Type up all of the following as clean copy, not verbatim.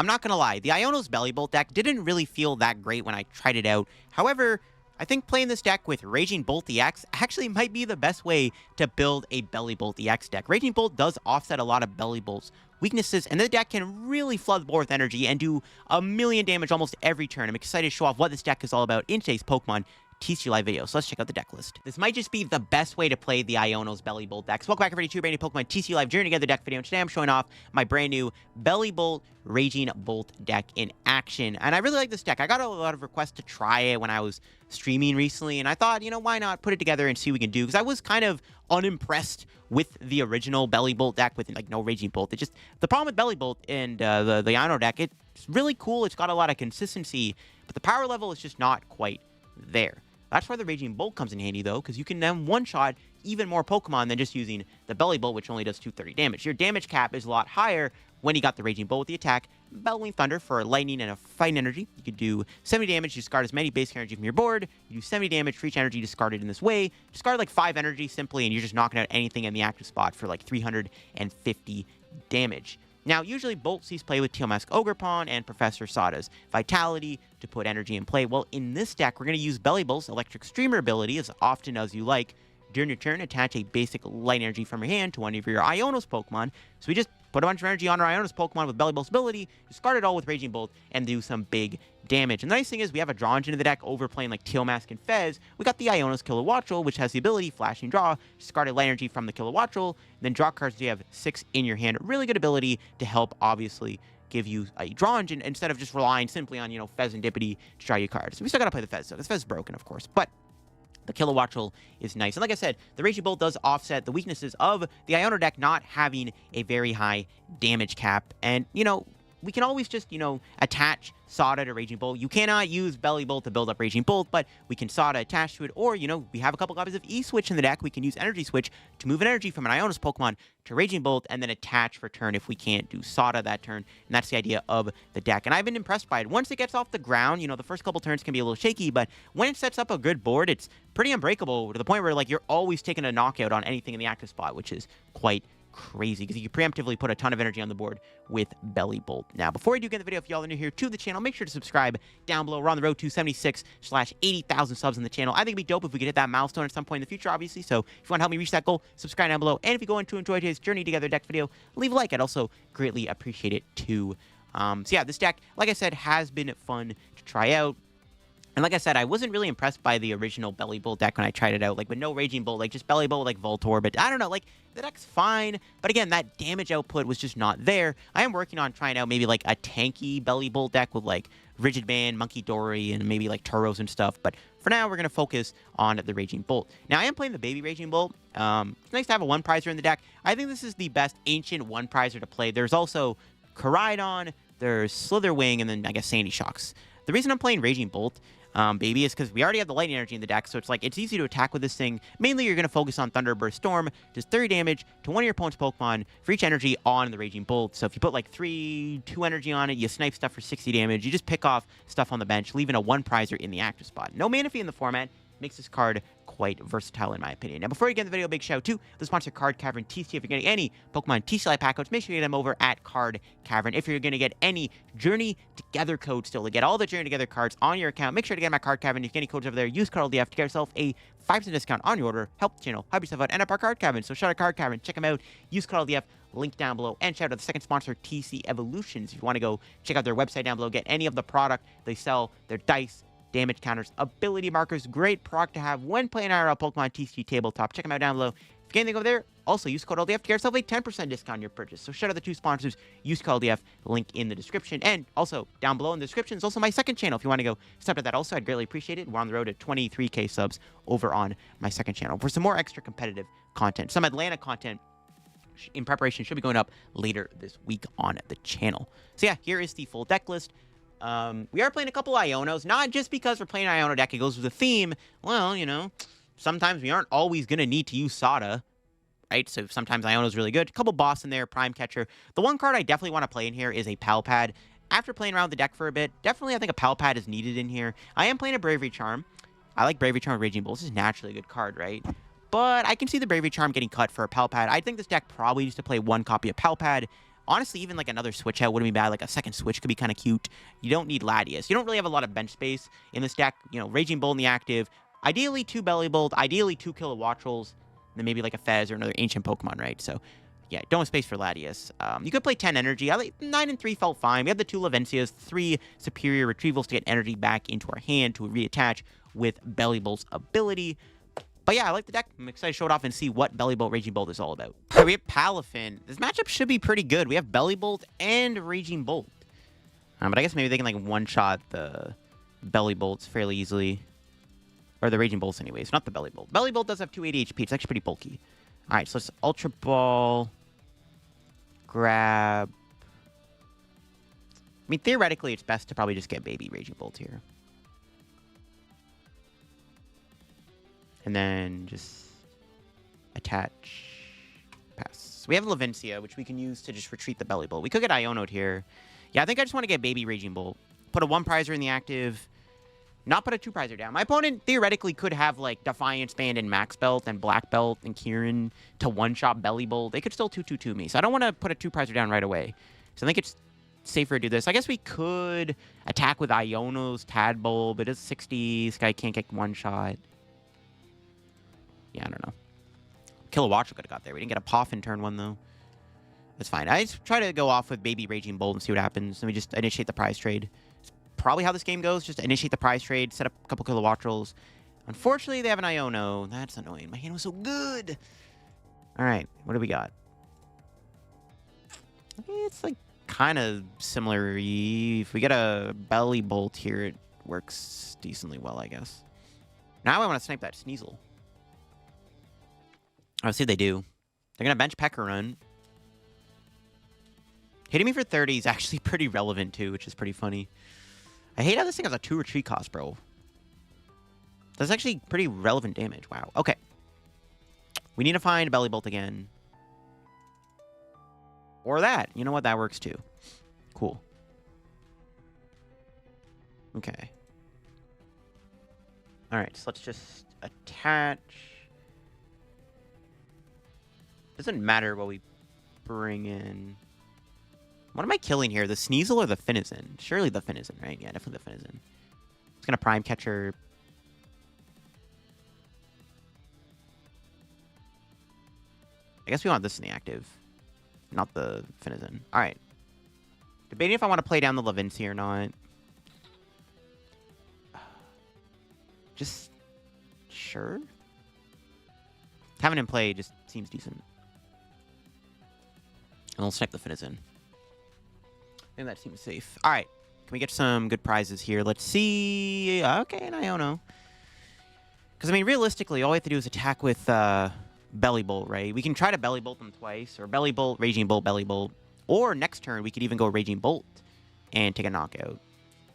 I'm not gonna lie, the Ionos Bellibolt deck didn't really feel that great when I tried it out. However, I think playing this deck with Raging Bolt EX actually might be the best way to build a Bellibolt EX deck. Raging Bolt does offset a lot of Bellibolt's weaknesses, and the deck can really flood the board with energy and do a million damage almost every turn. I'm excited to show off what this deck is all about in today's Pokemon TCG Live video, so let's check out the deck list. This might just be the best way to play the Ionos Bellibolt decks. Welcome back everybody to a brand new Pokemon TCG Live Journey Together deck video, and today I'm showing off my brand new Bellibolt Raging Bolt deck in action. And I really like this deck. I got a lot of requests to try it when I was streaming recently, and I thought, you know, why not put it together and see what we can do, because I was kind of unimpressed with the original Bellibolt deck with like no Raging Bolt. It just, the problem with Bellibolt and the Iono deck, it's really cool, it's got a lot of consistency, but the power level is just not quite there. That's where the Raging Bolt comes in handy, though, because you can then one-shot even more Pokemon than just using the Bellibolt, which only does 230 damage. Your damage cap is a lot higher when you got the Raging Bolt with the attack. Bellowing Thunder for lightning and a fighting energy. You could do 70 damage, discard as many basic energy from your board. You do 70 damage for each energy discarded in this way. Discard like 5 energy simply, and you're just knocking out anything in the active spot for like 350 damage. Now, usually Bolt sees play with Teal Mask Ogerpon and Professor Sada's Vitality to put energy in play. Well, in this deck, we're going to use Bellibolt's Electric Streamer ability as often as you like. During your turn, attach a basic light energy from your hand to one of your Ionos Pokemon. So we just put a bunch of energy on our Ionos Pokemon with Bellibolt's ability, discard it all with Raging Bolt, and do some big damage. And the nice thing is we have a draw engine in the deck over playing like Teal Mask and Fez. We got the Ionos Kilowattrel, which has the ability Flashing Draw, discard a light energy from the Kilowattrel, then draw cards so you have 6 in your hand. Really good ability to help, obviously, give you a draw engine instead of just relying simply on, you know, Fezandipiti to draw you cards. We still gotta play the Fez, though, because Fez is broken, of course, but the Kilowattrel is nice. And like I said, the Raging Bolt does offset the weaknesses of the Iono deck not having a very high damage cap. And, you know, we can always just, you know, attach Sada to Raging Bolt. You cannot use Bellibolt to build up Raging Bolt, but we can Sada attach to it. Or, you know, we have a couple copies of E-Switch in the deck. We can use Energy Switch to move an energy from an Ionos Pokemon to Raging Bolt and then attach for turn if we can't do Sada that turn. And that's the idea of the deck. And I've been impressed by it. Once it gets off the ground, you know, the first couple turns can be a little shaky, but when it sets up a good board, it's pretty unbreakable to the point where, like, you're always taking a knockout on anything in the active spot, which is quite crazy because you can preemptively put a ton of energy on the board with Bellibolt. Now, before we do get the video, if y'all are new here to the channel, make sure to subscribe down below. We're on the road to 76/80,000 subs in the channel. I think it'd be dope if we could hit that milestone at some point in the future, obviously. So if you want to help me reach that goal, subscribe down below. And if you go in to enjoy today's Journey Together deck video, leave a like. I'd also greatly appreciate it too. So yeah, this deck, like I said, has been fun to try out. And like I said, I wasn't really impressed by the original Bellibolt deck when I tried it out, like with no Raging Bolt, like just Bellibolt, like Voltorb, but I don't know, like the deck's fine, but again, that damage output was just not there. I am working on trying out maybe like a tanky Bellibolt deck with like Rigid Band, Monkey Dory, and maybe like Turos and stuff, but for now, we're going to focus on the Raging Bolt. Now, I am playing the baby Raging Bolt. It's nice to have a one-prizer in the deck. I think this is the best ancient one-prizer to play. There's also Koraidon, there's Slitherwing, and then I guess Sandy Shocks. The reason I'm playing Raging Bolt baby is because we already have the lightning energy in the deck, so it's like it's easy to attack with this thing. Mainly, you're going to focus on Thunderburst Storm, does 30 damage to one of your opponent's Pokemon for each energy on the Raging Bolt. So if you put like 2 energy on it, you snipe stuff for 60 damage, you just pick off stuff on the bench, leaving a one-prizer in the active spot. No mana fee in the format. Makes this card quite versatile in my opinion. Now, before we get into the video, big shout out to the sponsor Card Cavern TCG. If you're getting any Pokemon TCG pack codes, make sure you get them over at Card Cavern. If you're going to get any Journey Together codes still to get all the Journey Together cards on your account, make sure to get them at Card Cavern. If you get any codes over there, use code LDF to get yourself a 5% discount on your order. Help the channel, help yourself out, and up our Card Cavern. So shout out Card Cavern, check them out, use code LDF, link down below, and shout out to the second sponsor, TC Evolutions. If you want to go check out their website down below, get any of the product they sell, their dice, damage counters, ability markers, great product to have when playing IRL Pokemon TCG Tabletop. Check them out down below. If you get anything over there, also use code LDF to get yourself a 10% discount on your purchase. So shout out the two sponsors, use code LDF, link in the description. And also, down below in the description is also my second channel. If you want to go step to that also, I'd greatly appreciate it. We're on the road to 23K subs over on my second channel for some more extra competitive content. Some Atlanta content in preparation should be going up later this week on the channel. So yeah, here is the full deck list. We are playing a couple Ionos, not just because we're playing Iono deck, it goes with the theme. Well, you know, sometimes we aren't always going to need to use Sada, right? So sometimes Iono's really good. A couple boss in there, Prime Catcher. The one card I definitely want to play in here is a PAL Pad. After playing around the deck for a bit, definitely I think a PAL Pad is needed in here. I am playing a Bravery Charm. I like Bravery Charm with Raging Bolt. This is naturally a good card, right? But I can see the Bravery Charm getting cut for a PAL Pad. I think this deck probably needs to play one copy of PAL Pad. Honestly, even like another switch out wouldn't be bad. Like a second switch could be kind of cute. You don't need Latias. You don't really have a lot of bench space in this deck. You know, Raging Bolt in the active. Ideally, 2 Bellibolt. Ideally, 2 Kilowattrels. Then maybe like a Fez or another ancient Pokemon, right? So, yeah, don't have space for Latias. You could play 10 energy. I like 9 and 3 felt fine. We have the 2 Levincias, 3 superior retrievals to get energy back into our hand to reattach with Bellibolt's ability. But yeah, I like the deck. I'm excited to show it off and see what Bellibolt Raging Bolt is all about. All right, we have Palafin. This matchup should be pretty good. We have Bellibolt and Raging Bolt. But I guess maybe they can like one-shot the Bellibolts fairly easily. Or the Raging Bolts anyways, not the Bellibolt. Bellibolt does have 280 HP. It's actually pretty bulky. All right, so let's Ultra Ball. Grab. I mean, theoretically, it's best to probably just get Baby Raging Bolt here. And then just attach, pass. We have Levincia, which we can use to just retreat the Bellibolt. We could get Iono'd here. Yeah, I think I just want to get Baby Raging Bolt. Put a 1-prizer in the active. Not put a 2-prizer down. My opponent theoretically could have, like, Defiance Band and Max Belt and Black Belt and Kieran to one-shot Bellibolt. They could still 2-2-2 me. So I don't want to put a 2-prizer down right away. So I think it's safer to do this. I guess we could attack with Ionos, Tadbulb. It is 60. This guy can't get one-shot. Yeah, I don't know. Kilowattrel could have got there. We didn't get a PAF in turn 1, though. That's fine. I just try to go off with Baby Raging Bolt and see what happens. Let me just initiate the prize trade. It's probably how this game goes. Just initiate the prize trade, set up a couple Kilowattrels. Unfortunately, they have an Iono. That's annoying. My hand was so good. All right. What do we got? It's like kind of similar. If we get a Bellibolt here, it works decently well, I guess. Now I want to snipe that Sneasel. Let's see what they do. They're going to bench Pekka. Hitting me for 30 is actually pretty relevant, too, which is pretty funny. I hate how this thing has a 2 retreat cost, bro. That's actually pretty relevant damage. Wow. Okay. We need to find Bellibolt again. Or that. You know what? That works, too. Cool. Okay. All right. So let's just attach. Doesn't matter what we bring in. What am I killing here? The Sneasel or the Finizen? Surely the Finizen, right? Yeah, definitely the Finizen. It's going to Prime Catcher. I guess we want this in the active. Not the Finizen. All right. Debating if I want to play down the Levincia or not. Just sure. Having him play just seems decent. And we'll snipe the Finizen. I think that seems safe. All right. Can we get some good prizes here? Let's see. Okay, an Iono. Because, I mean, realistically, all we have to do is attack with Bellibolt, right? We can try to Bellibolt them twice. Or Bellibolt, Raging Bolt, Bellibolt. Or next turn, we could even go Raging Bolt and take a knockout.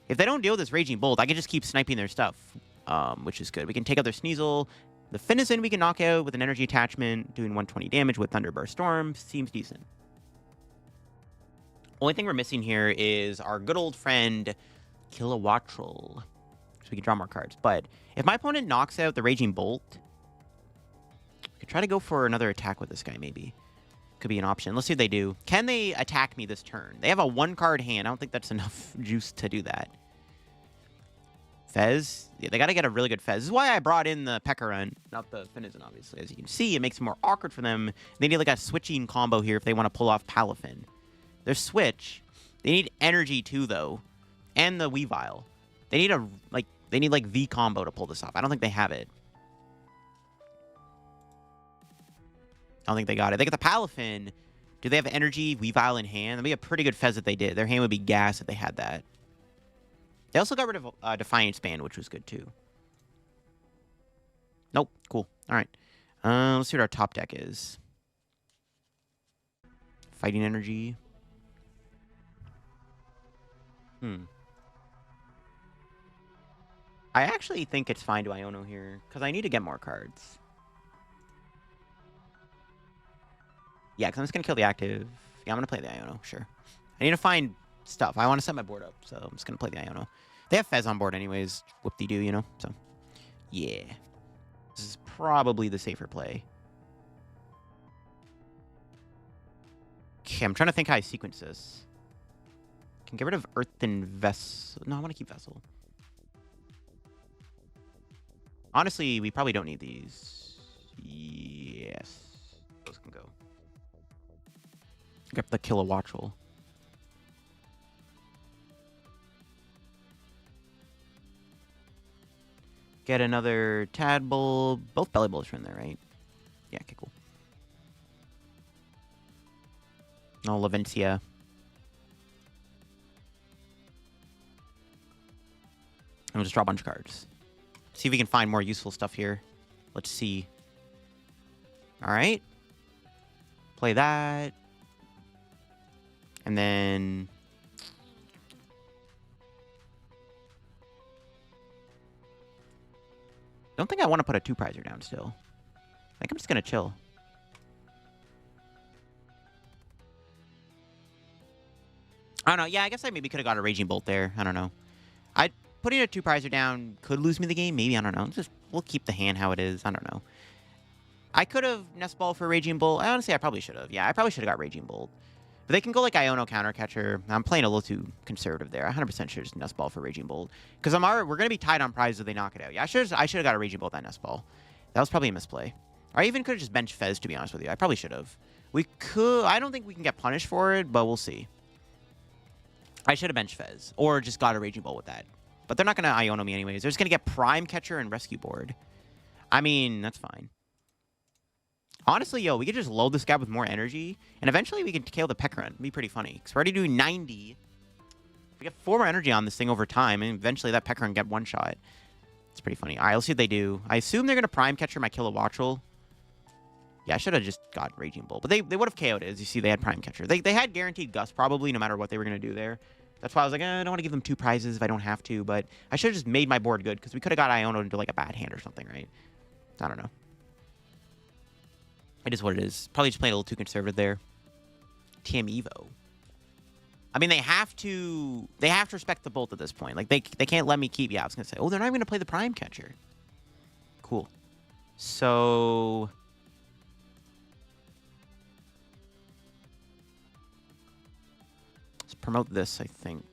If they don't deal with this Raging Bolt, I can just keep sniping their stuff, which is good. We can take out their Sneasel. The Finizen we can knock out with an energy attachment, doing 120 damage with Thunderburst Storm. Seems decent. Only thing we're missing here is our good old friend Kilowattrel. So we can draw more cards. But if my opponent knocks out the Raging Bolt, I could try to go for another attack with this guy, maybe. Could be an option. Let's see what they do. Can they attack me this turn? They have a 1-card hand. I don't think that's enough juice to do that. Fez? Yeah, they got to get a really good Fez. This is why I brought in the Pekka, not the Finizen, obviously. As you can see, it makes it more awkward for them. They need like a switching combo here if they want to pull off Palafin. Their switch. They need energy too, though, and the Weavile. They need like the combo to pull this off. I don't think they have it. I don't think they got it. They got the Palafin. Do they have energy, Weavile in hand? That'd be a pretty good Fez if they did. Their hand would be gas if they had that. They also got rid of Defiance Band, which was good too. Nope. Cool. All right. Let's see what our top deck is. Fighting Energy. I actually think it's fine to Iono here, because I need to get more cards. Yeah, because I'm just going to kill the active. Yeah, I'm going to play the Iono, sure. I need to find stuff. I want to set my board up, so I'm just going to play the Iono. They have Fez on board anyways. Whoop-de-doo, you know? So, yeah. This is probably the safer play. Okay, I'm trying to think how I sequence this. Can get rid of Earthen Vessel. No, I want to keep Vessel. Honestly, we probably don't need these. Yes. Those can go. Get the Kilowattrel. Get another Tadbulb. Both Bellibolts are in there, right? Yeah, okay, cool. No, Levincia. And we'll just draw a bunch of cards. See if we can find more useful stuff here. Let's see. Alright. Play that. And then... don't think I want to put a 2-prizer down still. I think I'm just going to chill. I don't know. Yeah, I guess I maybe could have got a Raging Bolt there. I don't know. Putting a 2-prizer down could lose me the game. Maybe. I don't know. We'll keep the hand how it is. I don't know. I could have Nest Ball for Raging Bolt. Honestly, I probably should have. Yeah, I probably should have got Raging Bolt. But they can go like Iono Counter Catcher. I'm playing a little too conservative there. 100% should just Nest Ball for Raging Bolt. Because we're going to be tied on prizes if they knock it out. Yeah, I should have got a Raging Bolt that Nest Ball. That was probably a misplay. Or I even could have just benched Fez, to be honest with you. I probably should have. We could... I don't think we can get punished for it, but we'll see. I should have benched Fez. Or just got a Raging Bolt with that. But they're not going to Iono me anyways. They're just going to get Prime Catcher and Rescue Board. I mean, that's fine. Honestly, yo, we could just load this guy with more energy. And eventually we can KO the Pekka. It'd be pretty funny. Because we're already doing 90. We get 4 more energy on this thing over time. And eventually that Pekka can get one shot. It's pretty funny. All right, let's see what they do. I assume they're going to Prime Catcher my Kilowattrel. Yeah, I should have just got Raging Bolt. But they would have KO'd it. As you see, they had Prime Catcher. They had guaranteed Gust probably, no matter what they were going to do there. That's why I was like, I don't want to give them 2 prizes if I don't have to. But I should have just made my board good. Because we could have got Iono into like a bad hand or something, right? I don't know. It is what it is. Probably just playing a little too conservative there. TM Evo. I mean, they have to respect the Bolt at this point. Like, they can't let me keep... Yeah, I was going to say, oh, they're not even going to play the Prime Catcher. Cool. So... let's promote this, I think.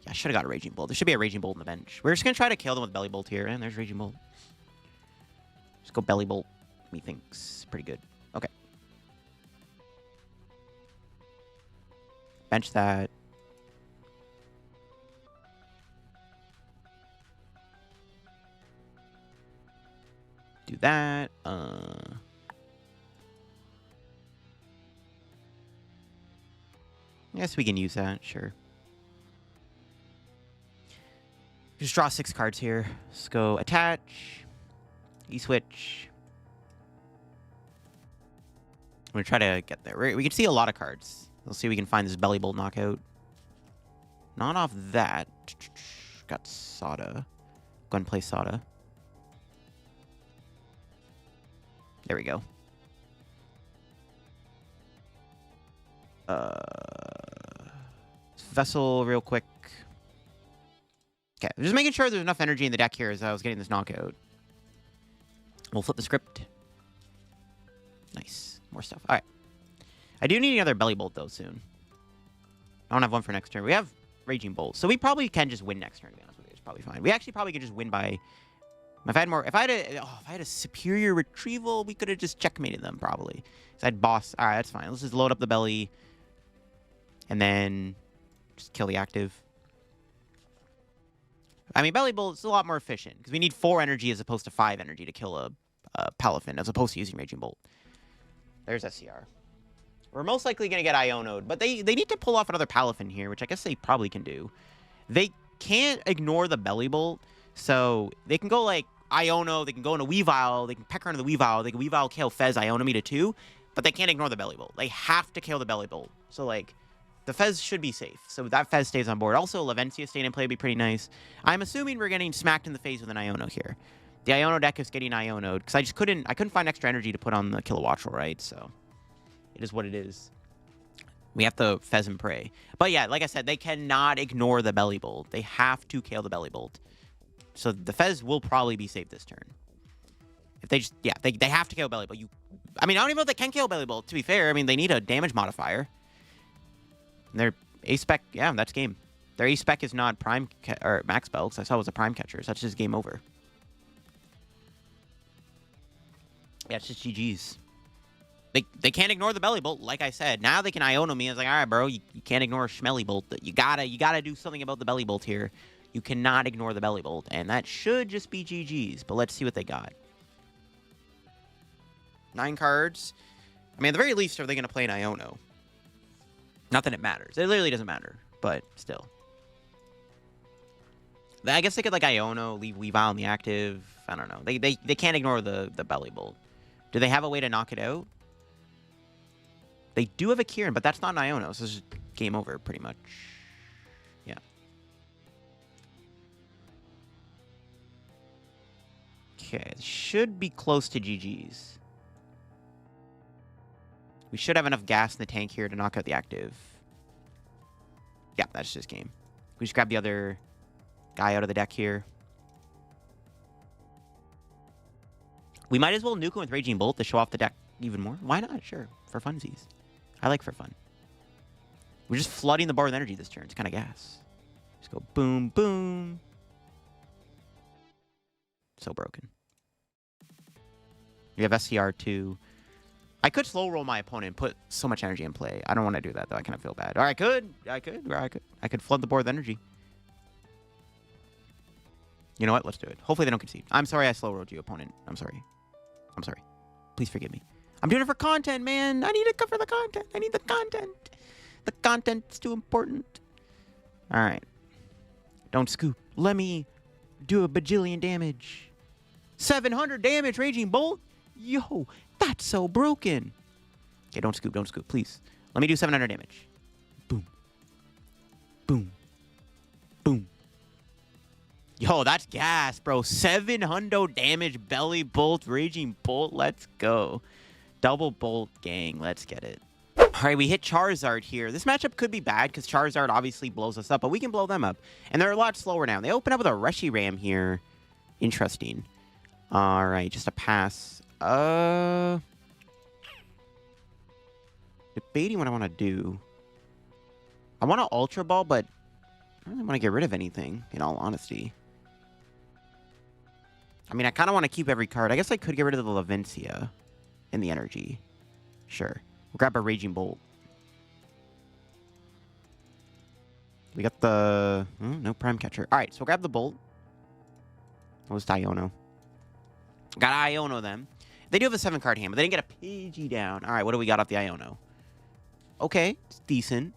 Yeah, I should have got a Raging Bolt. There should be a Raging Bolt on the bench. We're just going to try to kill them with Bellibolt here. And there's Raging Bolt. Just go Bellibolt. Methinks pretty good. Okay. Bench that. Do that. Yes, we can use that. Sure. Just draw 6 cards here. Let's go attach. E-switch. I'm going to try to get there. We can see a lot of cards. Let's see if we can find this Bellibolt knockout. Not off that. Got Sada. Go ahead and play Sada. There we go. Vessel real quick. Okay, just making sure there's enough energy in the deck here as I was getting this knockout. We'll flip the script. Nice. More stuff. All right. I do need another Bellibolt, though, soon. I don't have one for next turn. We have Raging Bolt. So we probably can just win next turn, to be honest with you. It's probably fine. We actually probably could just win by... If I had a superior Retrieval, we could have just checkmated them, probably. So I had boss. All right, that's fine. Let's just load up the belly. And then just kill the active. I mean, Bellibolt's a lot more efficient. Because we need 4 energy as opposed to 5 energy to kill a Palafin, as opposed to using Raging Bolt. There's SCR. We're most likely going to get Iono'd. But they need to pull off another Palafin here, which I guess they probably can do. They can't ignore the Bellibolt. So they can go like Iono, they can go into Weavile, they can peck into the Weavile, they can Weavile KO Fez, Iono me to 2, but they can't ignore the Bellibolt. They have to KO the Bellibolt. So, like, the Fez should be safe. So that Fez stays on board. Also, Levincia staying in play would be pretty nice. I'm assuming we're getting smacked in the face with an Iono here. The Iono deck is getting Iono'd, because I couldn't find extra energy to put on the Kilowattrel, right? So, it is what it is. We have to Fez and pray. But yeah, like I said, they cannot ignore the Bellibolt. They have to KO the Bellibolt. So the Fez will probably be safe this turn. If they just, yeah, they have to KO Bellibolt. I mean, I don't even know if they can KO Bellibolt, to be fair. I mean, they need a damage modifier. And their A-Spec, yeah, that's game. Their A-Spec is not Prime or Max Bell, because I saw it was a Prime Catcher, so that's just game over. Yeah, it's just GG's. They can't ignore the Bellibolt, like I said. Now they can Iono me. I was like, all right, bro, you can't ignore Schmellybolt. You gotta do something about the Bellibolt here. You cannot ignore the Bellibolt, and that should just be GG's. But let's see what they got. 9 cards. I mean, at the very least, are they gonna play an Iono? Not that it matters. It literally doesn't matter, but still. I guess they could like Iono, leave Weavile in the active. I don't know. They can't ignore the Bellibolt. Do they have a way to knock it out? They do have a Kieran, but that's not an Iono, so this is game over, pretty much. Yeah. Okay, should be close to GG's. We should have enough gas in the tank here to knock out the active. Yeah, that's just game. We just grab the other guy out of the deck here. We might as well nuke him with Raging Bolt to show off the deck even more. Why not? Sure. For funsies. I like for fun. We're just flooding the board with energy this turn. It's kind of gas. Just go boom, boom. So broken. We have SCR too. I could slow roll my opponent and put so much energy in play. I don't want to do that, though. I kind of feel bad. Or I could. I could flood the board with energy. You know what? Let's do it. Hopefully they don't concede. I'm sorry I slow rolled you, opponent. I'm sorry. I'm sorry. Please forgive me. I'm doing it for content, man. I need to cover the content. I need the content. The content's too important. All right. Don't scoop. Let me do a bajillion damage. 700 damage, Raging Bolt. Yo, that's so broken. Okay, don't scoop, please. Let me do 700 damage. Boom. Boom. Boom. Yo, that's gas, bro. 700 damage, Bellibolt, Raging Bolt. Let's go. Double Bolt, gang. Let's get it. All right, we hit Charizard here. This matchup could be bad because Charizard obviously blows us up, but we can blow them up. And they're a lot slower now. They open up with a Reshiram here. Interesting. All right, just a pass. Debating what I want to do. I want to Ultra Ball, but I don't really want to get rid of anything, in all honesty. I mean, I kind of want to keep every card. I guess I could get rid of the Levincia and the energy. Sure. We'll grab a Raging Bolt. We got the... no Prime Catcher. All right, so we'll grab the Bolt. Let's Iono. Got Iono them. They do have a 7-card hand, but they didn't get a Pidgey down. All right, what do we got off the Iono? Okay, it's decent.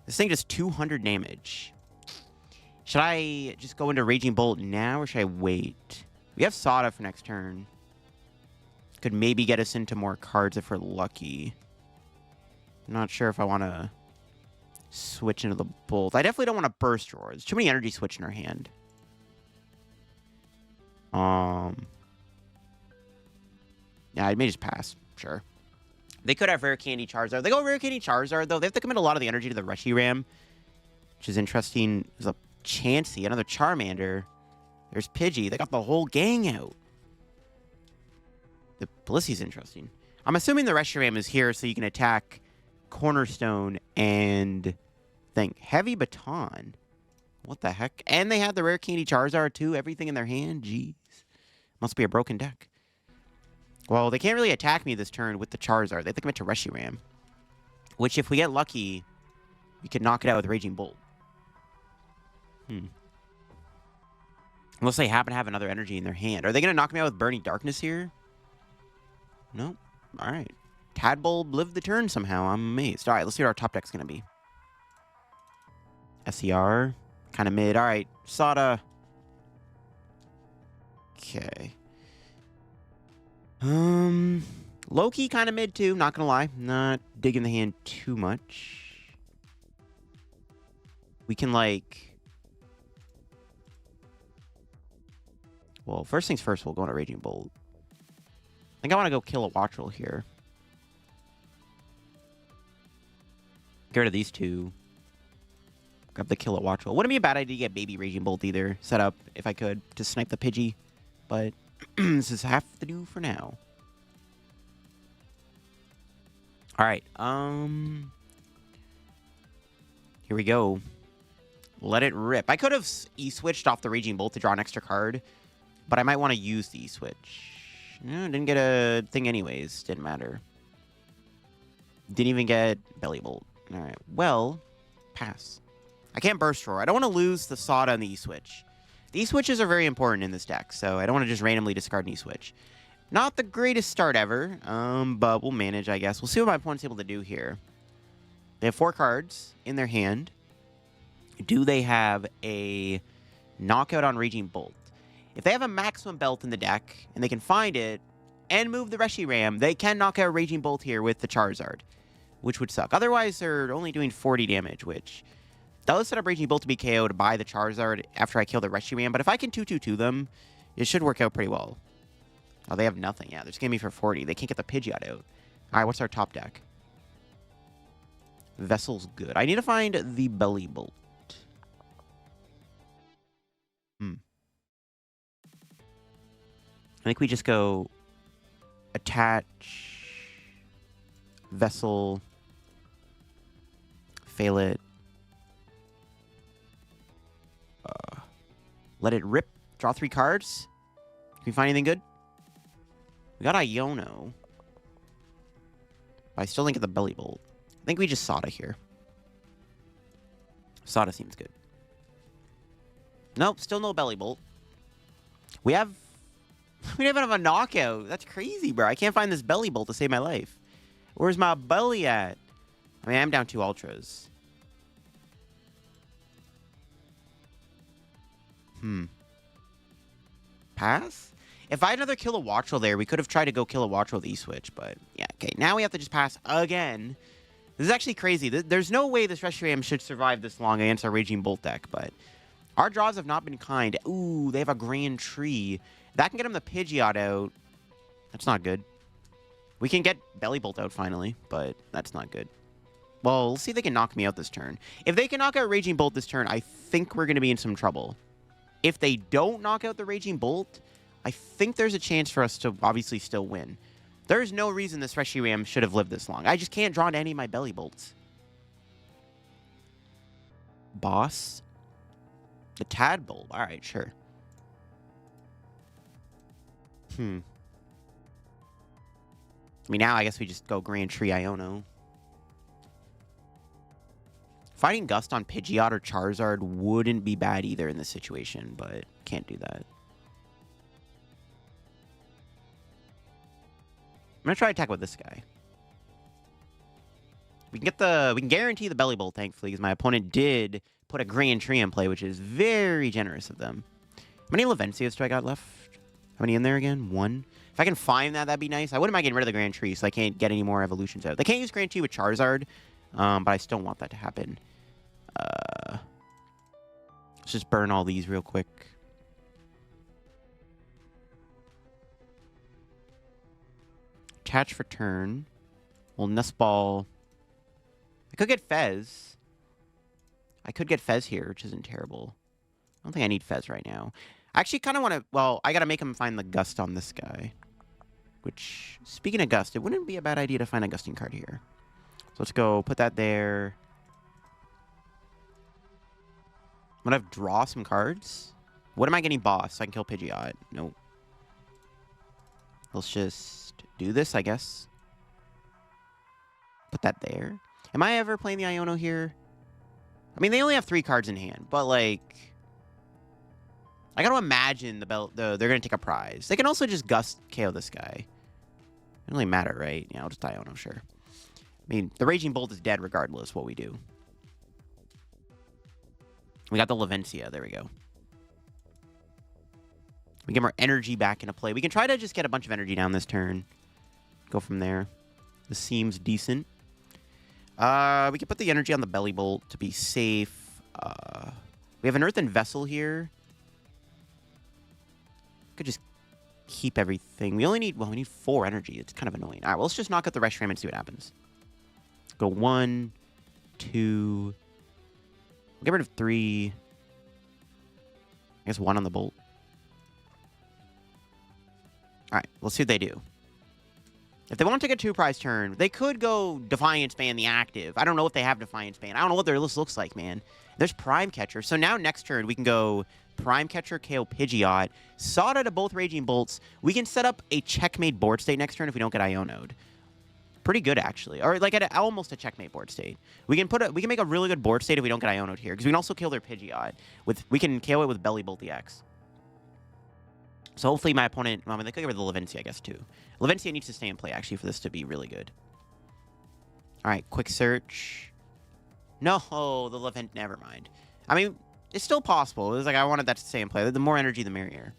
This thing does 200 damage. Should I just go into Raging Bolt now, or should I wait? We have Sada for next turn. Could maybe get us into more cards if we're lucky. I'm not sure if I want to switch into the Bolt. I definitely don't want to Burst Roar. There's too many Energy Switch in our hand. Yeah, I may just pass. Sure. They could have Rare Candy Charizard. They go Rare Candy Charizard, though. They have to commit a lot of the energy to the Reshiram, which is interesting. There's a Chansey, another Charmander. There's Pidgey. They got the whole gang out. The Blissey's interesting. I'm assuming the Reshiram is here so you can attack Cornerstone and think Heavy Baton. What the heck? And they have the Rare Candy Charizard, too. Everything in their hand. Jeez. Must be a broken deck. Well, they can't really attack me this turn with the Charizard. They have to commit to Reshiram. Which, if we get lucky, we could knock it out with Raging Bolt. Unless they happen to have another energy in their hand. Are they going to knock me out with Burning Darkness here? No. All right. Tadbulb lived the turn somehow. I'm amazed. All right, let's see what our top deck's going to be. SCR. Kind of mid. All right. Sada. Okay. Low-key kind of mid, too. Not going to lie. Not digging the hand too much. We can, like... Well, first things first, we'll go into Raging Bolt. I think I want to go Kilowattrel here. Get rid of these two. Grab the Kilowattrel. Wouldn't be a bad idea to get Baby Raging Bolt either. Set up, if I could, to snipe the Pidgey. But This is half the do for now. All right. Here we go. Let it rip. I could have E-switched off the Raging Bolt to draw an extra card, but I might want to use the E-switch. No, didn't get a thing anyways. Didn't matter. Didn't even get Bellibolt. All right. Well, pass. I can't Burst Roar. I don't want to lose the Sada and the E-switch. The E-switches are very important in this deck, so I don't want to just randomly discard an E-switch. Not the greatest start ever, but we'll manage, I guess. We'll see what my opponent's able to do here. They have 4 cards in their hand. Do they have a knockout on Raging Bolt? If they have a maximum belt in the deck, and they can find it, and move the Reshiram, they can knock out Raging Bolt here with the Charizard, which would suck. Otherwise, they're only doing 40 damage, which does set up Raging Bolt to be KO'd by the Charizard after I kill the Reshiram, but if I can 2-2-2 them, it should work out pretty well. Oh, they have nothing. Yeah, they're just giving me for 40. They can't get the Pidgeot out. All right, what's our top deck? Vessel's good. I need to find the Bellibolt. I think we just go attach, Vessel, fail it, let it rip, draw 3 cards. Can we find anything good? We got Iono. But I still think of the Bellibolt. I think we just Sada here. Sada seems good. Nope, still no Bellibolt. We don't even have a knockout. That's crazy, bro. I can't find this Bellibolt to save my life. Where's my belly at? I mean, I'm down 2 Ultras. Pass? If I had another Kilowattrel there, we could have tried to go Kilowattrel with E-switch, but yeah, okay. Now we have to just pass again. This is actually crazy. There's no way this Reshiram should survive this long against our Raging Bolt deck, but our draws have not been kind. Ooh, they have a Grand Tree. That can get him the Pidgeot out. That's not good. We can get Bellibolt out finally, but that's not good. Well, we'll see if they can knock me out this turn. If they can knock out Raging Bolt this turn, I think we're going to be in some trouble. If they don't knock out the Raging Bolt, I think there's a chance for us to obviously still win. There's no reason this Reshiram should have lived this long. I just can't draw into any of my Bellibolts. Boss? The Tadbulb. All right, sure. I mean, now I guess we just go Grand Tree Iono. Fighting Gust on Pidgeot or Charizard wouldn't be bad either in this situation, but can't do that. I'm gonna try to attack with this guy. We can guarantee the Bellibolt, thankfully, because my opponent did put a Grand Tree in play, which is very generous of them. How many Levincias do I got left? How many in there again? 1. If I can find that, that'd be nice. I wouldn't mind getting rid of the Grand Tree, so I can't get any more evolutions out. They can't use Grand Tree with Charizard, but I still want that to happen. Let's just burn all these real quick. Attach for turn. Well, Nest Ball. I could get Fez. I could get Fez here, which isn't terrible. I don't think I need Fez right now. I actually kind of want to... Well, I got to make him find the Gust on this guy. Which, speaking of Gust, it wouldn't be a bad idea to find a Gusting card here. So let's go put that there. I'm going to draw some cards. What am I getting boss? So I can kill Pidgeot. Nope. Let's just do this, I guess. Put that there. Am I ever playing the Iono here? I mean, they only have 3 cards in hand, but like... I gotta imagine they're gonna take a prize. They can also just Gust KO this guy. It doesn't really matter, right? Yeah, I'll just Iono, sure. I mean, the Raging Bolt is dead regardless what we do. We got the Levincia. There we go. We get more energy back into play. We can try to just get a bunch of energy down this turn. Go from there. This seems decent. We can put the energy on the Bellibolt to be safe. We have an Earthen Vessel here. Could just keep everything. We only need, well, we need 4 energy. It's kind of annoying. All right, well, let's just knock out the Reshiram and see what happens. Go 1, 2. We'll get rid of 3. I guess 1 on the Bolt. All right, let's see what they do. If they want to take a 2-prize turn, they could go Defiance Ban the active. I don't know if they have Defiance Ban. I don't know what their list looks like, man. There's Prime Catcher. So now next turn, we can go Prime Catcher, KO Pidgeot, Sada to both Raging Bolts. We can set up a checkmate board state next turn if we don't get Iono'd. Pretty good, actually. Or like at almost a checkmate board state. We can make a really good board state if we don't get Iono'd here, because we can also kill their Pidgeot. We can KO it with Bellibolt EX. So hopefully my opponent... Well, I mean, they could get rid of the Levincia, I guess, too. Levincia needs to stay in play, actually, for this to be really good. All right, quick search. No, the Levincia... Never mind. I mean, it's still possible. It was like I wanted that to stay in play. The more energy, the merrier.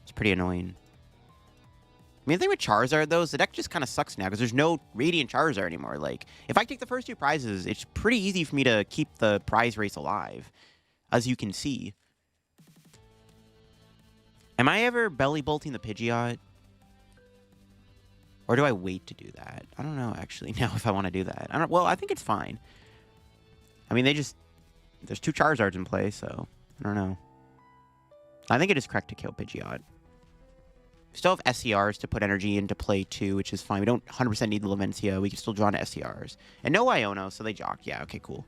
It's pretty annoying. I mean, the thing with Charizard, though, is the deck just kind of sucks now, because there's no Radiant Charizard anymore. Like, if I take the first 2 prizes, it's pretty easy for me to keep the prize race alive, as you can see. Am I ever belly bolting the Pidgeot? Or do I wait to do that? I don't know, actually, now if I want to do that. Well, I think it's fine. I mean, there's 2 Charizards in play, so I don't know. I think it is correct to kill Pidgeot. We still have SCRs to put energy into play, too, which is fine. We don't 100% need the Levincia. We can still draw into SCRs. And no Iono, so they jock. Yeah, okay, cool.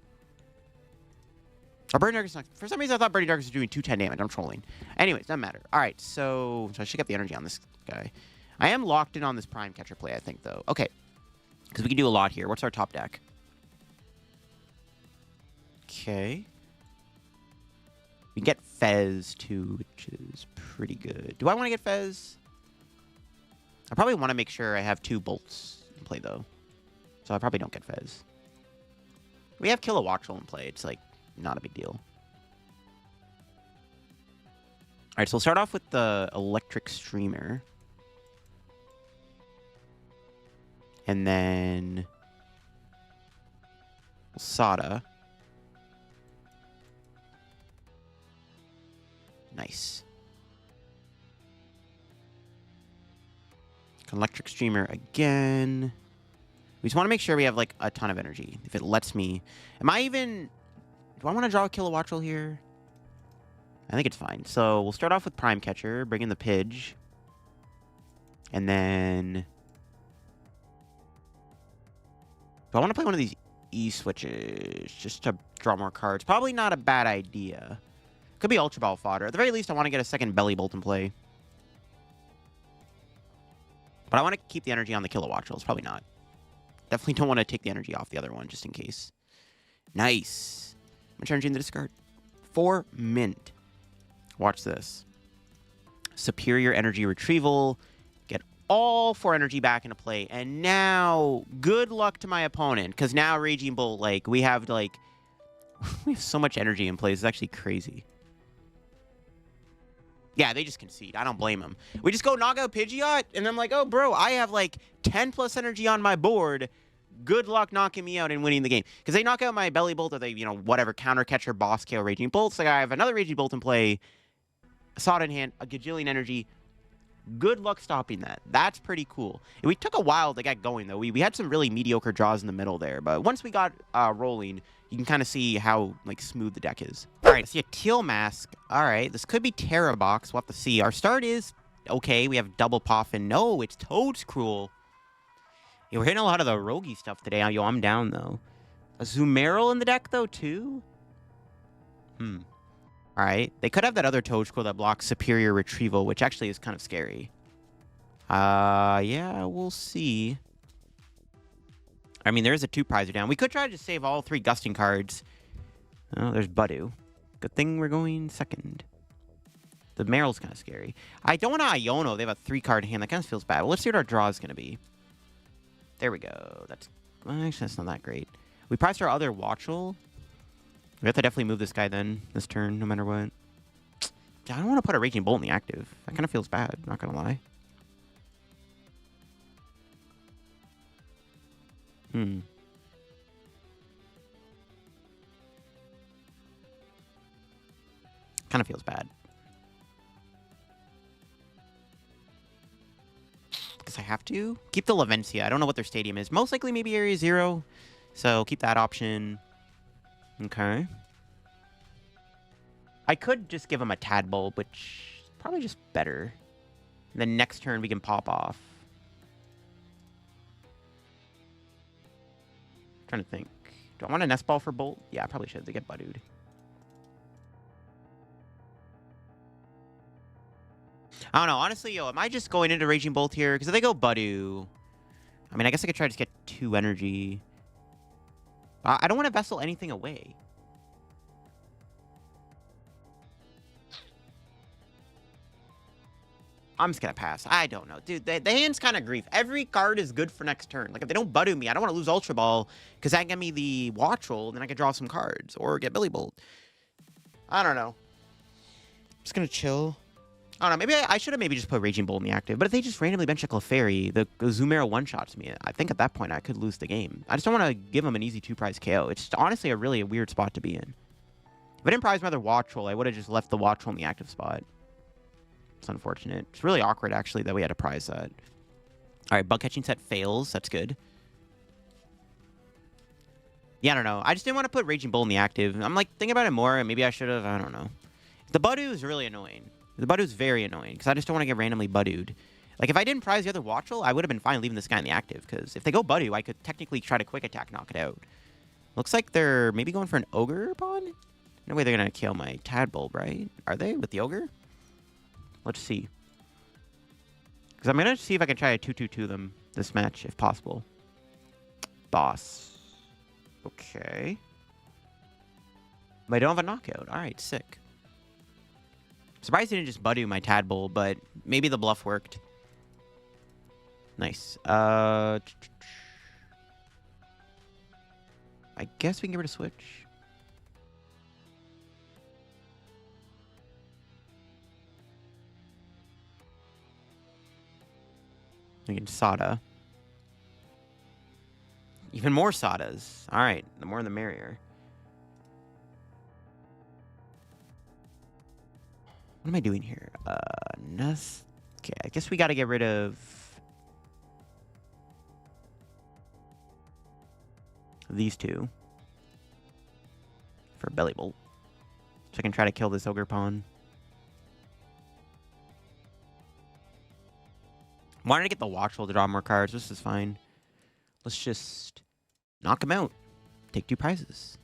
Our Burning Dark is not... For some reason, I thought Burning Dark was doing 210 damage. I'm trolling. Anyways, doesn't matter. All right, so I should get the energy on this guy. I am locked in on this Prime Catcher play, I think, though. Okay. Because we can do a lot here. What's our top deck? Okay. We can get Fez, too, which is pretty good. Do I want to get Fez? I probably want to make sure I have 2 bolts in play, though. So I probably don't get Fez. We have Kilowattrel in play. It's, like, not a big deal. All right, so we'll start off with the Electric Streamer. And then Sada. Nice. Electric Streamer again. We just want to make sure we have, like, a ton of energy. If it lets me... Am I even... Do I want to draw a Kilowattrel here? I think it's fine. So we'll start off with Prime Catcher, bring in the Pidge. And then... Do I want to play one of these E-switches just to draw more cards? Probably not a bad idea. Could be Ultra Ball fodder. At the very least, I want to get a second Bellibolt in play. But I want to keep the energy on the Kilowattrels. Probably not. Definitely don't want to take the energy off the other one, just in case. Nice. Much energy in the discard. 4 mint. Watch this. Superior Energy Retrieval. Get all 4 energy back into play. And now, good luck to my opponent. Because now Raging Bolt, like, we have, like... we have so much energy in play. It's actually crazy. Yeah, they just concede. I don't blame them. We just go knock out Pidgeot, and I'm like, oh, bro, I have, like, 10 plus energy on my board. Good luck knocking me out and winning the game. Because they knock out my Bellibolt, or they, you know, whatever, Counter Catcher, Boss KO, Raging Bolts. Like, I have another Raging Bolt in play, Sada in hand, a gajillion energy. Good luck stopping that. That's pretty cool. And we took a while to get going, though. We had some really mediocre draws in the middle there. But once we got rolling, you can kind of see how, like, smooth the deck is. All right, I see a Teal Mask. All right, this could be Terra Box. We'll have to see. Our start is okay. We have double Poffin. No, it's Toadscruel. Yeah, we're hitting a lot of the roguey stuff today. Yo, I'm down, though. A Zoomerl in the deck, though, too? All right. They could have that other Toadscruel that blocks Superior Retrieval, which actually is kind of scary. Yeah, we'll see. I mean, there is a 2-prizer down. We could try to just save all 3 Gusting cards. Oh, there's Budu. Good thing we're going second. The Meryl's kind of scary. I don't want to Iono. They have a 3-card hand. That kind of feels bad. Well, let's see what our draw is going to be. There we go. Well, actually, that's not that great. We priced our other Wattrel. We have to definitely move this guy then, this turn, no matter what. I don't want to put a Raging Bolt in the active. That kind of feels bad, not going to lie. Kind of feels bad. Because I have to. Keep the Levincia. I don't know what their stadium is. Most likely maybe Area 0. So keep that option. Okay. I could just give him a Tadbulb, which is probably just better. And then next turn, we can pop off. Trying to think. Do I want a Nest Ball for Bolt? Yeah, I probably should. They get Budooed. I don't know. Honestly, yo, am I just going into Raging Bolt here? Because if they go Budoo... I mean, I guess I could try to just get 2 energy. I don't want to Vessel anything away. I'm just going to pass. I don't know. Dude, the hand's kind of grief. Every card is good for next turn. Like, if they don't Budoo me, I don't want to lose Ultra Ball, because that can get me the Wattrel, then I can draw some cards, or get Bellibolt. I don't know. I'm just going to chill. I don't know. Maybe I should have maybe just put Raging Bolt in the active. But if they just randomly bench a Clefairy, the Zoom Arrow one-shots me. I think at that point I could lose the game. I just don't want to give them an easy 2-prize KO. It's honestly a really weird spot to be in. If I didn't prize my other Wattrel, I would have just left the Wattrel in the active spot. It's unfortunate. It's really awkward, actually, that we had to prize that. All right, bug catching set fails. That's good. Yeah, I don't know. I just didn't want to put Raging Bolt in the active. I'm like thinking about it more, and maybe I should have. I don't know. The Budoo is really annoying. The Budoo is very annoying because I just don't want to get randomly Budooed. Like, if I didn't prize the other Wattrel, I would have been fine leaving this guy in the active, because if they go Budoo, I could technically try to quick attack, knock it out. Looks like they're maybe going for an Ogre Pawn? No way they're going to kill my Tadbulb, right? Are they with the Ogre? Let's see. Because I'm going to see if I can try to 2-2-2 them this match, if possible. Boss. Okay. But I don't have a knockout. All right, sick. Surprised he didn't just Budoo my Tadbulb, but maybe the bluff worked. Nice. I guess we can get rid of Switch. We can Sada. Even more Sadas. All right, the more the merrier. What am I doing here? Nest. Okay, I guess we got to get rid of these two for Bellibolt, so I can try to kill this Ogre Pawn. Wanted to get the Wattrel to draw more cards. This is fine. Let's just knock him out. Take 2 prizes.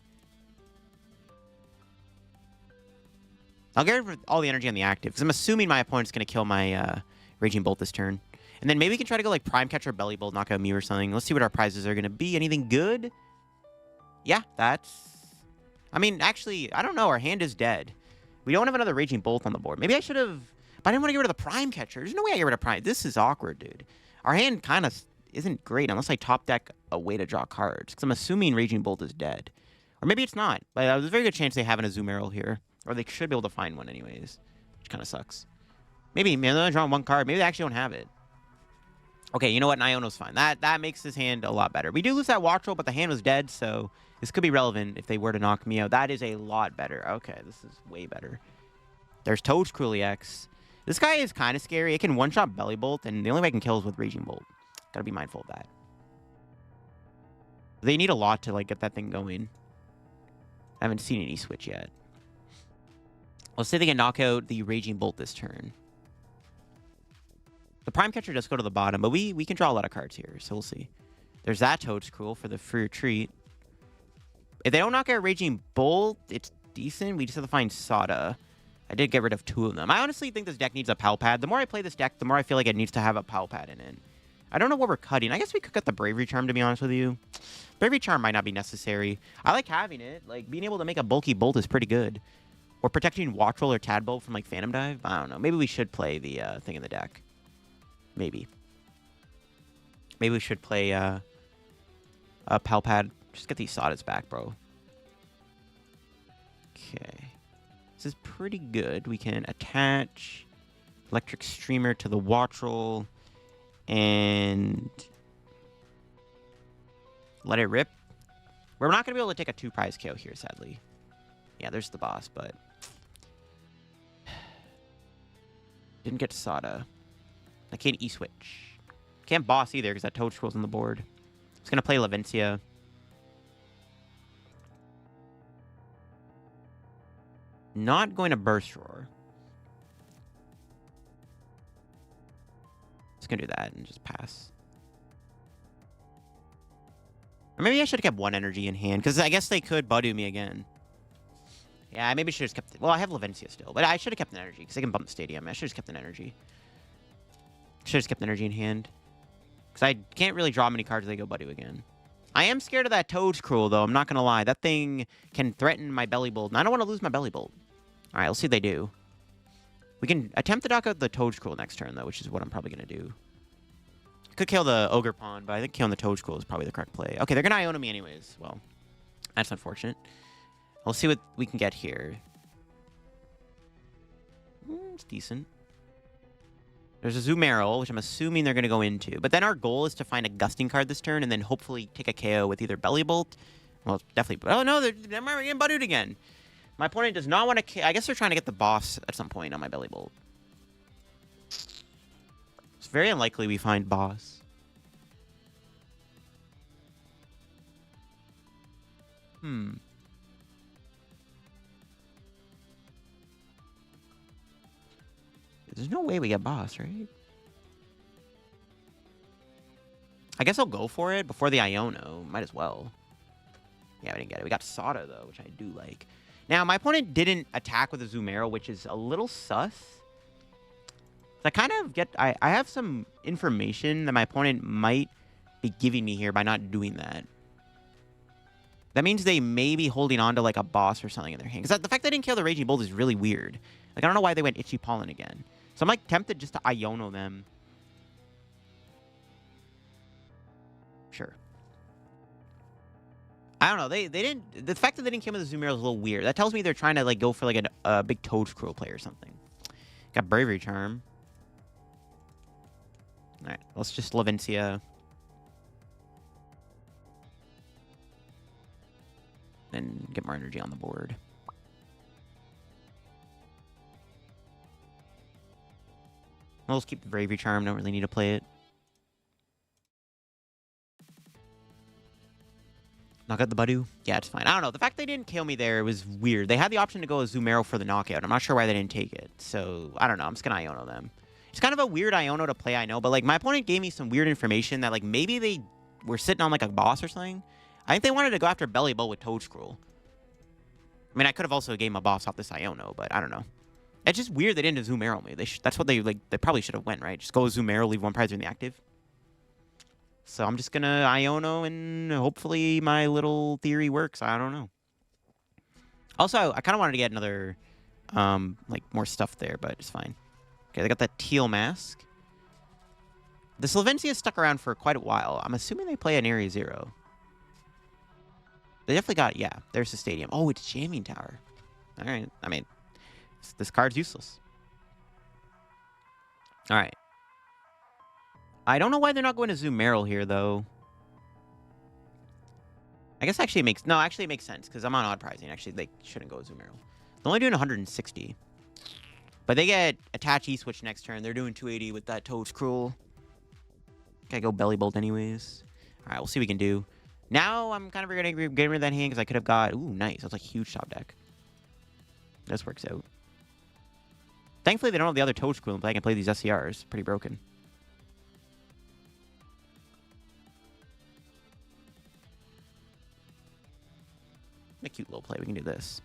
I'll get rid of all the energy on the active, because I'm assuming my opponent's going to kill my Raging Bolt this turn. And then maybe we can try to go like Prime Catcher, Bellibolt, knock out Mew or something. Let's see what our prizes are going to be. Anything good? Yeah, that's... I mean, actually, I don't know. Our hand is dead. We don't have another Raging Bolt on the board. Maybe I should have... But I didn't want to get rid of the Prime Catcher. There's no way I get rid of Prime. This is awkward, dude. Our hand kind of isn't great unless I top deck a way to draw cards, because I'm assuming Raging Bolt is dead. Or maybe it's not. But there's a very good chance they have a Zoom Arrow here. Or they should be able to find one anyways, which kind of sucks. Maybe, man, they're drawing 1 card. Maybe they actually don't have it. Okay, you know what? Iono's fine. That makes his hand a lot better. We do lose that Wattrel, but the hand was dead, so this could be relevant if they were to knock me out. That is a lot better. Okay, this is way better. There's Toad's X. This guy is kind of scary. It can one-shot Bellibolt, and the only way I can kill is with Raging Bolt. Gotta be mindful of that. They need a lot to like get that thing going. I haven't seen any switch yet. Let's say they can knock out the Raging Bolt this turn. The Prime Catcher does go to the bottom, but we can draw a lot of cards here, so we'll see. There's that Toad's for the free retreat. If they don't knock out Raging Bolt, it's decent. We just have to find Sada. I did get rid of 2 of them. I honestly think this deck needs a PAL pad. The more I play this deck, the more I feel like it needs to have a PAL pad in it. I don't know what we're cutting. I guess we could cut the Bravery Charm, to be honest with you. Bravery Charm might not be necessary. I like having it. Like, being able to make a bulky Bolt is pretty good. Or protecting Wattrel or Tadbulb from, like, Phantom Dive. I don't know. Maybe we should play the thing in the deck. Maybe. Maybe we should play a PAL pad. Just get these Sadas back, bro. Okay. This is pretty good. We can attach Electric Streamer to the Wattrel and let it rip. We're not going to be able to take a 2-prize KO here, sadly. Yeah, there's the boss, but didn't get Sada. I can't E-switch. Can't boss either because that Toad Scroll's on the board. It's going to play Levincia. Not going to Burst Roar. Just gonna do that and just pass. Or maybe I should have kept one energy in hand, because I guess they could Budu me again. Yeah, I maybe should have just kept... Well, I have Levincia still, but I should have kept an energy, because they can bump the stadium. I should have just kept an energy. Should have just kept an energy in hand. Because I can't really draw many cards if they go Budu again. I am scared of that Toadskrull, though. I'm not going to lie. That thing can threaten my Bellibolt, and I don't want to lose my Bellibolt. All right, let's see what they do. We can attempt to knock out the Toadskrull next turn, though, which is what I'm probably going to do. Could kill the Ogre Pawn, but I think killing the Toadskrull is probably the correct play. Okay, they're going to Iono me anyways. Well, that's unfortunate. Let's see what we can get here. It's decent. There's a Zoomerl, which I'm assuming they're going to go into. But then our goal is to find a Gusting card this turn and then hopefully take a KO with either Bellibolt. Well, definitely. Oh, no, they're getting Budded again. My opponent does not want to... I guess they're trying to get the boss at some point on my Bellibolt. It's very unlikely we find boss. There's no way we get boss, right? I guess I'll go for it before the Iono. Might as well. Yeah, we didn't get it. We got Sada, though, which I do like. Now, my opponent didn't attack with a Zoomerl, which is a little sus. I kind of get... I have some information that my opponent might be giving me here by not doing that. That means they may be holding on to, like, a boss or something in their hand. Because the fact they didn't kill the Raging Bolt is really weird. Like, I don't know why they went Itchy Pollen again. So I'm, like, tempted just to Iono them. Sure. I don't know. They didn't... The fact that they didn't kill me with the Zoomerl is a little weird. That tells me they're trying to, like, go for, like, a big Toadskrull play or something. Got Bravery Charm. Alright, let's just Levincia. And get more energy on the board. I'll just keep the Bravery Charm. Don't really need to play it. Knock out the Budu? Yeah, it's fine. I don't know. The fact they didn't kill me there was weird. They had the option to go with Zoomerl for the knockout. I'm not sure why they didn't take it. So, I don't know. I'm just going to Iono them. It's kind of a weird Iono to play, I know. But, like, my opponent gave me some weird information that, like, maybe they were sitting on, like, a boss or something. I think they wanted to go after Bellibolt with Toadskrull. I mean, I could have also gave him a boss off this Iono, but I don't know. It's just weird they didn't Zoomerl me. That's what they probably should have went, right? Just go with Zoomerl, leave one prize in the active. So I'm just going to Iono, and hopefully my little theory works. I don't know. Also, I kind of wanted to get another, like, more stuff there, but it's fine. Okay, they got that teal mask. The Levincia stuck around for quite a while. I'm assuming they play an Area 0. They definitely got, yeah, there's the stadium. Oh, it's Jamming Tower. All right. I mean, this card's useless. All right. I don't know why they're not going to Zoomerl here, though. I guess actually it makes... No, actually it makes sense, because I'm on odd pricing. Actually, they shouldn't go Zoomerl. They're only doing 160. But they get Attach E-Switch next turn. They're doing 280 with that Toadskrull. Okay, go Bellibolt anyways. All right, we'll see what we can do. Now I'm kind of going to get rid of that hand, because I could have got... Ooh, nice. That's like a huge top deck. This works out. Thankfully, they don't have the other Toadskrull, but I can play these SCRs. Pretty broken. A cute little play. We can do this.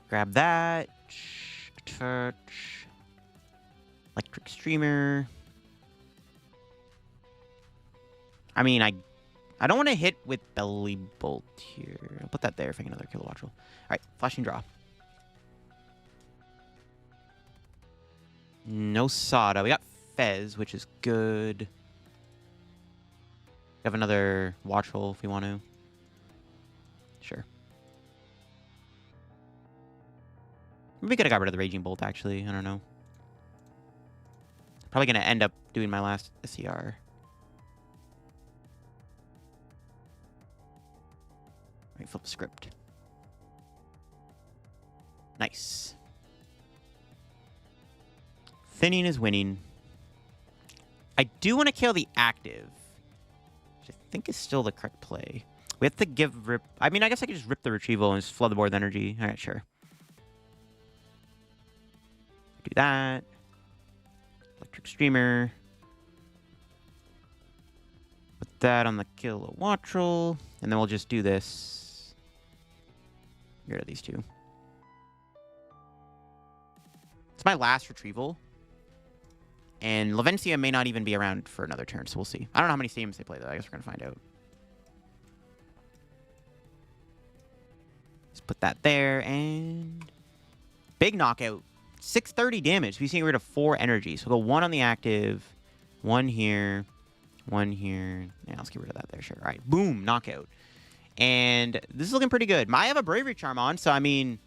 Grab that. Touch. Electric Streamer. I mean, I don't want to hit with Bellibolt here. I'll put that there if I get another Kilowattrel. All right, flashing draw. No Sada. We got Fez, which is good. We have another Wattrel if we want to. Sure. Maybe we could have got rid of the Raging Bolt, actually. I don't know. Probably going to end up doing my last SCR. Alright, flip the script. Nice. Thinning is winning. I do want to kill the active. which I think is still the correct play. We have to give rip. I mean, I guess I could just rip the Retrieval and just flood the board with energy. All right, sure. Do that. Electric Streamer. Put that on the Kilowattrel. And then we'll just do this. Get rid of these two. It's my last Retrieval. And Levincia may not even be around for another turn, so we'll see. I don't know how many stadiums they play, though. I guess we're going to find out. Let's put that there, and... Big knockout. 630 damage. We're seeing rid of 4 energy. So we'll go 1 on the active, 1 here, 1 here. Yeah, let's get rid of that there, sure. All right, boom, knockout. And this is looking pretty good. I have a Bravery Charm on, so I mean...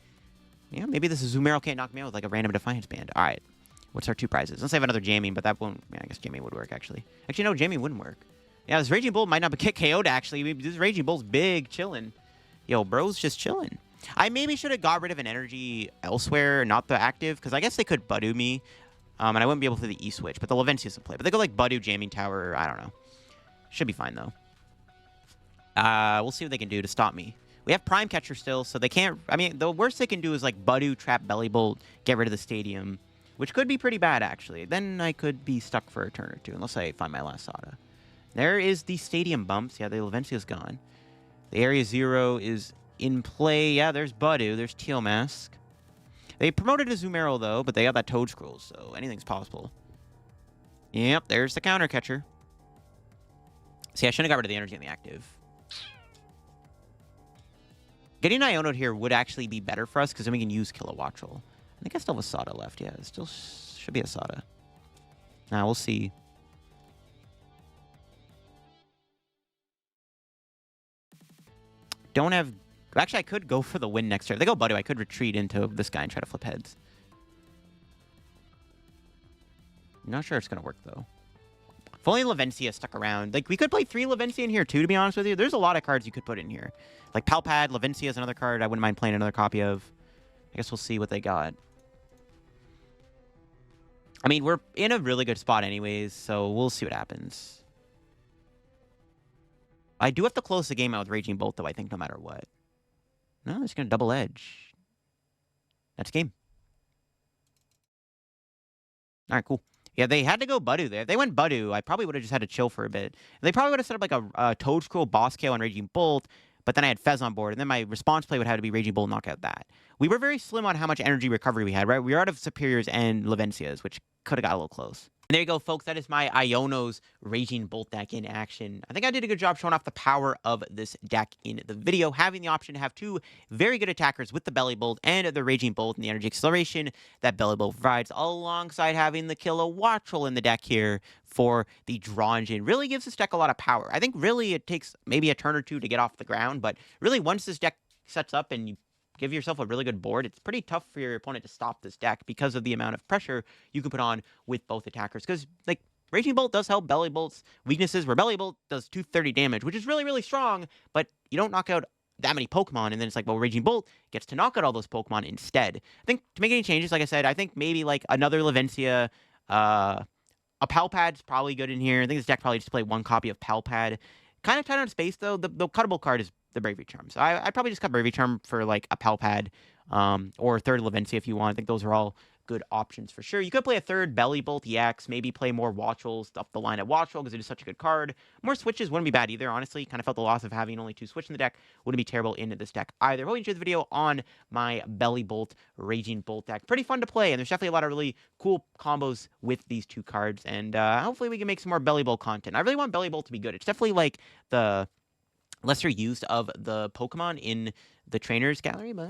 Yeah, maybe this Azumarill can't knock me out with like a random Defiance Band. All right. What's our 2 prizes? Let's have another Jamming, but that won't... Yeah, I guess Jamming would work, actually. Actually, no, Jamming wouldn't work. Yeah, this Raging Bolt might not get KO'd, actually. This Raging Bolt's big, chilling. Yo, bro's just chilling. I maybe should have got rid of an energy elsewhere, not the active, because I guess they could Budu me, and I wouldn't be able to do the E-Switch, but the Levincia's in play. But they go like Budu, Jamming Tower, I don't know. Should be fine, though. We'll see what they can do to stop me. We have Prime Catcher still, so they can't... I mean, the worst they can do is like Budu, trap Bellibolt, get rid of the stadium. Which could be pretty bad, actually. Then I could be stuck for a turn or two, unless I find my last Sada. There is the stadium bumps. Yeah, the Levincia's gone. The Area 0 is in play. Yeah, there's Budu. There's Teal Mask. They promoted a Azumarill, though, but they got that Toad Scroll, so anything's possible. Yep, there's the counter catcher. See, I shouldn't have got rid of the energy on the active. Getting Iono'd here would actually be better for us, because then we can use Kilowattrel. I think I still have a Sada left. Yeah, it still should be a Sada. Now, we'll see. Don't have... Actually, I could go for the win next turn. If they go Budu, I could retreat into this guy and try to flip heads. I'm not sure it's going to work, though. If only Levincia stuck around. Like, we could play 3 Levincia in here, too, to be honest with you. There's a lot of cards you could put in here. Like, Palpad, Levincia is another card I wouldn't mind playing another copy of. I guess we'll see what they got. I mean, we're in a really good spot anyways, so we'll see what happens. I do have to close the game out with Raging Bolt, though, I think, no matter what. No, they're just going to double edge. That's game. All right, cool. Yeah, they had to go Budu there. If they went Budu, I probably would have just had to chill for a bit. They probably would have set up like a Toad Scroll, Boss KO, and Raging Bolt, but then I had Fez on board, and then my response play would have to be Raging Bolt, knock out that. We were very slim on how much energy recovery we had, right? We were out of Superiors and Levincias, which could have got a little close. And there you go, folks. That is my Ionos Raging Bolt deck in action. I think I did a good job showing off the power of this deck in the video. Having the option to have 2 very good attackers with the Bellibolt and the Raging Bolt and the energy acceleration that Bellibolt provides, alongside having the Kilowattrel in the deck here for the draw engine, really gives this deck a lot of power. I think really it takes maybe a turn or 2 to get off the ground, but really once this deck sets up and you give yourself a really good board, it's pretty tough for your opponent to stop this deck because of the amount of pressure you can put on with both attackers. Because, like, Raging Bolt does help Bellibolt's weaknesses, where Bellibolt does 230 damage, which is really, really strong, but you don't knock out that many Pokemon, and then it's like, well, Raging Bolt gets to knock out all those Pokemon instead. I think to make any changes, like I said, I think maybe, like, another Levincia, a Palpad's probably good in here. I think this deck probably just play 1 copy of Palpad. Kind of tight on space, though. The cuttable card is the Bravery Charm. So I'd probably just cut Bravery Charm for like a Palpad or 3rd Levincia if you want. I think those are all good options for sure. You could play a 3rd Bellibolt EX, maybe play more Wattrels up the line at Wattrel because it is such a good card. More switches wouldn't be bad either, honestly. Kind of felt the loss of having only 2 switch in the deck wouldn't be terrible in this deck either. Hope you enjoyed the video on my Bellibolt Raging Bolt deck. Pretty fun to play, and there's definitely a lot of really cool combos with these 2 cards, and hopefully we can make some more Bellibolt content. I really want Bellibolt to be good. It's definitely like the lesser used of the Pokemon in the trainers gallery, but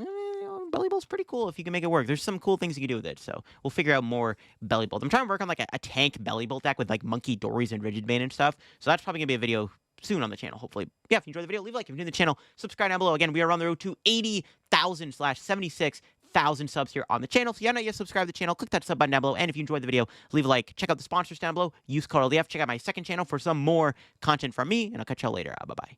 Bellibolt's pretty cool if you can make it work. There's some cool things you can do with it, so we'll figure out more Bellibolt. I'm trying to work on like a tank Bellibolt deck with like Monkey Dories and Rigid Bane and stuff, so that's probably gonna be a video soon on the channel, hopefully. Yeah, if you enjoyed the video, leave a like. If you're new to the channel, subscribe down below. Again, we are on the road to 80,000/76,000 subs here on the channel. So if you're not yet subscribed to the channel, click that sub button down below. And if you enjoyed the video, leave a like. Check out the sponsors down below. Use code LDF. Check out my second channel for some more content from me, and I'll catch y'all later. Bye-bye.